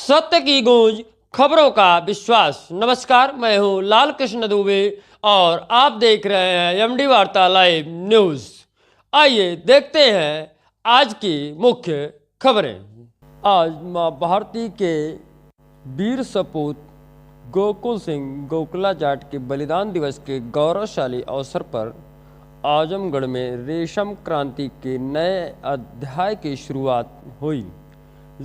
सत्य की गूंज, खबरों का विश्वास। नमस्कार, मैं हूं लाल कृष्ण दुबे और आप देख रहे हैं एमडी वार्ता लाइव न्यूज। आइए देखते हैं आज की मुख्य खबरें। आज मां भारती के वीर सपूत गोकुल सिंह गोकुला जाट के बलिदान दिवस के गौरवशाली अवसर पर आजमगढ़ में रेशम क्रांति के नए अध्याय की शुरुआत हुई।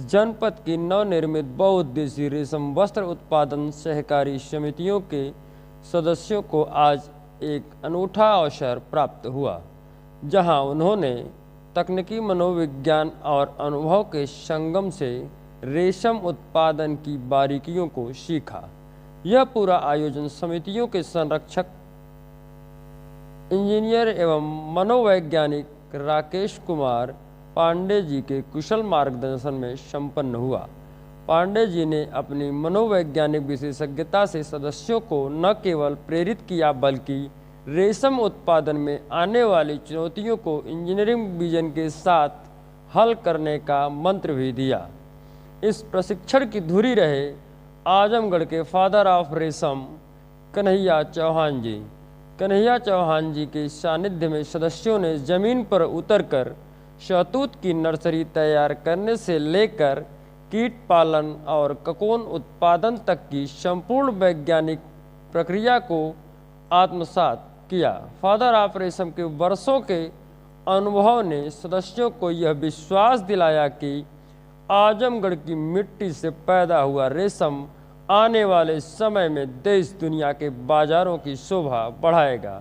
जनपद की नवनिर्मित बहुउद्देशीय रेशम वस्त्र उत्पादन सहकारी समितियों के सदस्यों को आज एक अनूठा अवसर प्राप्त हुआ, जहां उन्होंने तकनीकी मनोविज्ञान और अनुभव के संगम से रेशम उत्पादन की बारीकियों को सीखा। यह पूरा आयोजन समितियों के संरक्षक इंजीनियर एवं मनोवैज्ञानिक राकेश कुमार पांडे जी के कुशल मार्गदर्शन में संपन्न हुआ। पांडे जी ने अपनी मनोवैज्ञानिक विशेषज्ञता से सदस्यों को न केवल प्रेरित किया बल्कि रेशम उत्पादन में आने वाली चुनौतियों को इंजीनियरिंग विजन के साथ हल करने का मंत्र भी दिया। इस प्रशिक्षण की धुरी रहे आजमगढ़ के फादर ऑफ रेशम कन्हैया चौहान जी के सानिध्य में सदस्यों ने जमीन पर उतरकर शहतूत की नर्सरी तैयार करने से लेकर कीट पालन और ककोन उत्पादन तक की संपूर्ण वैज्ञानिक प्रक्रिया को आत्मसात किया। फादर ऑफ रेशम के वर्षों के अनुभव ने सदस्यों को यह विश्वास दिलाया कि आजमगढ़ की मिट्टी से पैदा हुआ रेशम आने वाले समय में देश दुनिया के बाजारों की शोभा बढ़ाएगा।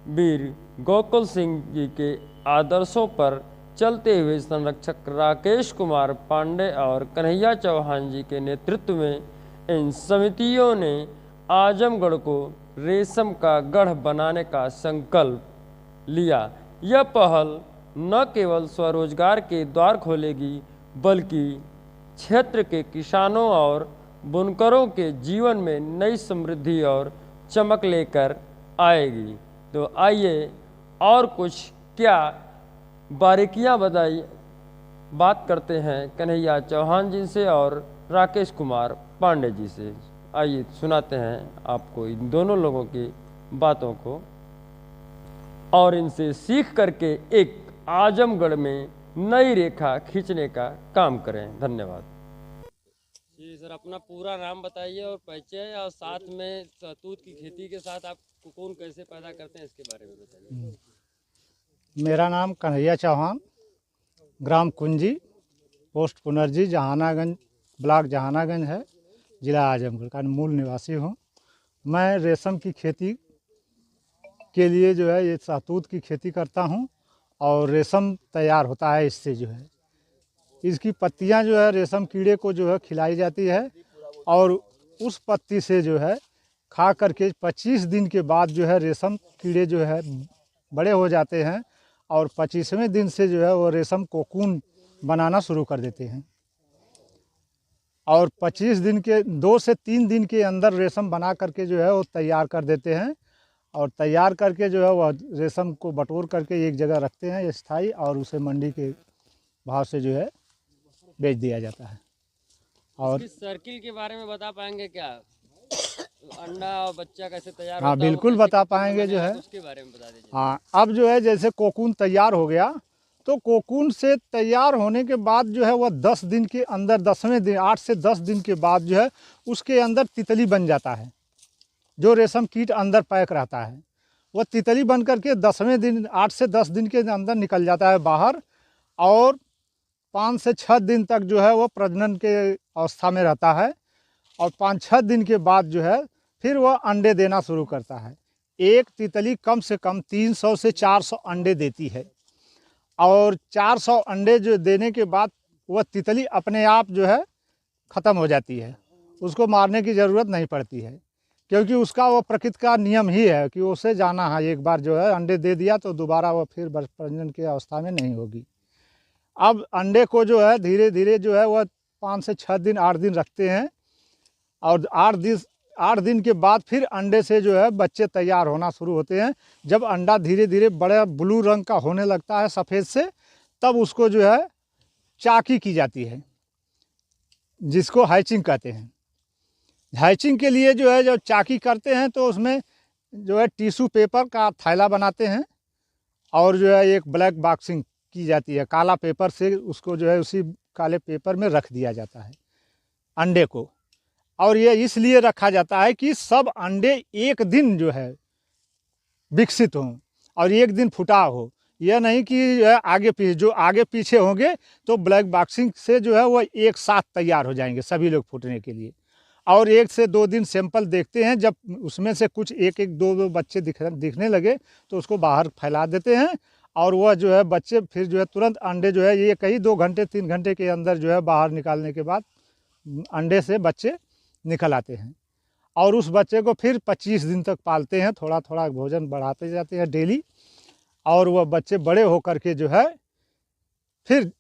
वीर गोकुल सिंह जी के आदर्शों पर चलते हुए संरक्षक राकेश कुमार पांडे और कन्हैया चौहान जी के नेतृत्व में इन समितियों ने आजमगढ़ को रेशम का गढ़ बनाने का संकल्प लिया। यह पहल न केवल स्वरोजगार के द्वार खोलेगी बल्कि क्षेत्र के किसानों और बुनकरों के जीवन में नई समृद्धि और चमक लेकर आएगी। तो आइए और कुछ क्या बारीकियां बताई बात करते हैं कन्हैया चौहान जी से और राकेश कुमार पांडे जी से। आइए सुनाते हैं आपको इन दोनों लोगों की बातों को और इनसे सीख करके एक आजमगढ़ में नई रेखा खींचने का काम करें। धन्यवाद जी सर। अपना पूरा नाम बताइए और परिचय, और साथ में शहतूत की खेती के साथ आप कोकून कैसे पैदा करते हैं इसके बारे में बताइए। मेरा नाम कन्हैया चौहान, ग्राम कुंजी, पोस्ट पुनर्जी, जहानागंज, ब्लॉक जहानागंज है, जिला आजमगढ़ का मूल निवासी हूँ। मैं रेशम की खेती के लिए जो है ये शहतूत की खेती करता हूँ और रेशम तैयार होता है इससे। जो है इसकी पत्तियाँ जो है रेशम कीड़े को जो है खिलाई जाती है और उस पत्ती से जो है खा करके 25 दिन के बाद जो है रेशम कीड़े जो है बड़े हो जाते हैं और 25वें दिन से जो है वो रेशम कोकून बनाना शुरू कर देते हैं और 25 दिन के 2 से 3 दिन के अंदर रेशम बना करके जो है वो तैयार कर देते हैं और तैयार करके जो है वह रेशम को बटोर करके एक जगह रखते हैं स्थायी और उसे मंडी के भाव से जो है बेच दिया जाता है। और इस सर्किल के बारे में बता पाएंगे क्या? अंडा और बच्चा कैसे तैयार हाँ, होता है? बिल्कुल बता पाएंगे जो है। उसके बारे में बता दीजिए। हाँ, अब जो है जैसे कोकून तैयार हो गया तो कोकून से तैयार होने के बाद जो है वह 10 दिन के अंदर 10वें दिन 8 से 10 दिन के बाद जो है उसके अंदर तितली बन जाता है। जो रेशम कीट अंदर पैक रहता है वह तितली बन करके 10वें दिन 8 से 10 दिन के अंदर निकल जाता है बाहर और 5 से 6 दिन तक जो है वह प्रजनन के अवस्था में रहता है और 5-6 दिन के बाद जो है फिर वह अंडे देना शुरू करता है। एक तितली कम से कम 300 से 400 अंडे देती है और 400 अंडे जो देने के बाद वह तितली अपने आप जो है ख़त्म हो जाती है। उसको मारने की ज़रूरत नहीं पड़ती है क्योंकि उसका वो प्रकृति का नियम ही है कि उसे जाना है। एक बार जो है अंडे दे दिया तो दोबारा वह फिर प्रजनन की अवस्था में नहीं होगी। अब अंडे को जो है धीरे धीरे जो है वह 5 से 6 दिन 8 दिन रखते हैं और 8 दिन के बाद फिर अंडे से जो है बच्चे तैयार होना शुरू होते हैं। जब अंडा धीरे धीरे बड़ा ब्लू रंग का होने लगता है सफ़ेद से, तब उसको जो है चाकी की जाती है। जिसको हैचिंग कहते हैं। हैचिंग के लिए जो है जब चाकी करते हैं तो उसमें जो है टिश्यू पेपर का थैला बनाते हैं और जो है एक ब्लैक बॉक्सिंग की जाती है, काला पेपर से उसको जो है उसी काले पेपर में रख दिया जाता है अंडे को। और ये इसलिए रखा जाता है कि सब अंडे एक दिन जो है विकसित हों और एक दिन फुटा हो। यह नहीं कि आगे पीछे, जो आगे पीछे होंगे तो ब्लैक बॉक्सिंग से जो है वो एक साथ तैयार हो जाएंगे सभी लोग फूटने के लिए। और 1 से 2 दिन सैंपल देखते हैं, जब उसमें से कुछ एक एक दो दो बच्चे दिखने लगे तो उसको बाहर फैला देते हैं और वह जो है बच्चे फिर जो है तुरंत अंडे जो है ये कहीं 2 घंटे 3 घंटे के अंदर जो है बाहर निकालने के बाद अंडे से बच्चे निकल आते हैं। और उस बच्चे को फिर 25 दिन तक पालते हैं, थोड़ा थोड़ा भोजन बढ़ाते जाते हैं डेली। और वह बच्चे बड़े होकर के जो है फिर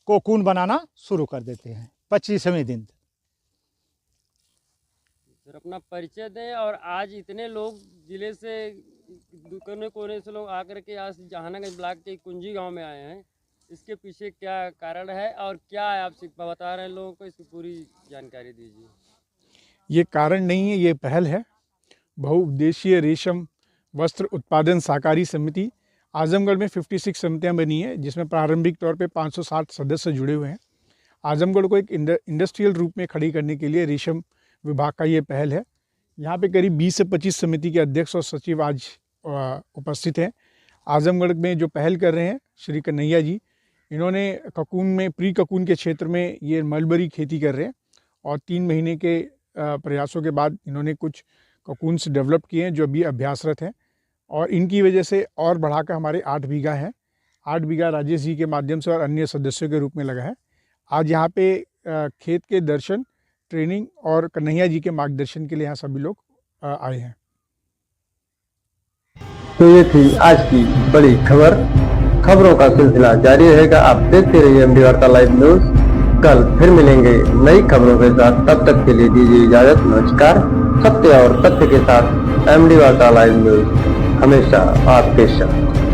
कोकून बनाना शुरू कर देते हैं 25वें दिन। सर अपना परिचय दें। और आज इतने लोग जिले से कोने कोने से लोग आकर के आज जहानागंज ब्लॉक के कुंजी गांव में आए हैं, इसके पीछे क्या कारण है और क्या आप बता रहे हैं लोगों को, इसकी पूरी जानकारी दीजिए। ये कारण नहीं है, ये पहल है। बहुउद्देशीय रेशम वस्त्र उत्पादन सहकारी समिति आजमगढ़ में 56 समितियां बनी है, जिसमें प्रारंभिक तौर पे 560 सदस्य जुड़े हुए हैं। आजमगढ़ को एक इंडस्ट्रियल रूप में खड़ी करने के लिए रेशम विभाग का ये पहल है। यहाँ पे करीब 20 से 25 समिति के अध्यक्ष और सचिव आज उपस्थित हैं। आजमगढ़ में जो पहल कर रहे हैं श्री कन्हैया जी, इन्होंने ककून में प्री ककून के क्षेत्र में ये मलबरी खेती कर रहे हैं और 3 महीने के प्रयासों के बाद इन्होंने कुछ ककून्स डेवलप किए हैं जो अभी अभ्यासरत हैं और इनकी वजह से और बढ़ाकर हमारे 8 बीघा है। 8 बीघा राजेश जी के माध्यम से और अन्य सदस्यों के रूप में लगा है। आज यहाँ पे खेत के दर्शन, ट्रेनिंग और कन्हैया जी के मार्गदर्शन के लिए यहाँ सभी लोग आए हैं। तो ये थी आज की बड़ी खबर। खबरों का सिलसिला जारी रहेगा, आप देखते रहिए एमडी वार्ता लाइव न्यूज। कल फिर मिलेंगे नई खबरों के साथ, तब तक के लिए दीजिए इजाजत। नमस्कार। सत्य और तथ्य के साथ एमडी वार्ता लाइव न्यूज हमेशा आपके साथ।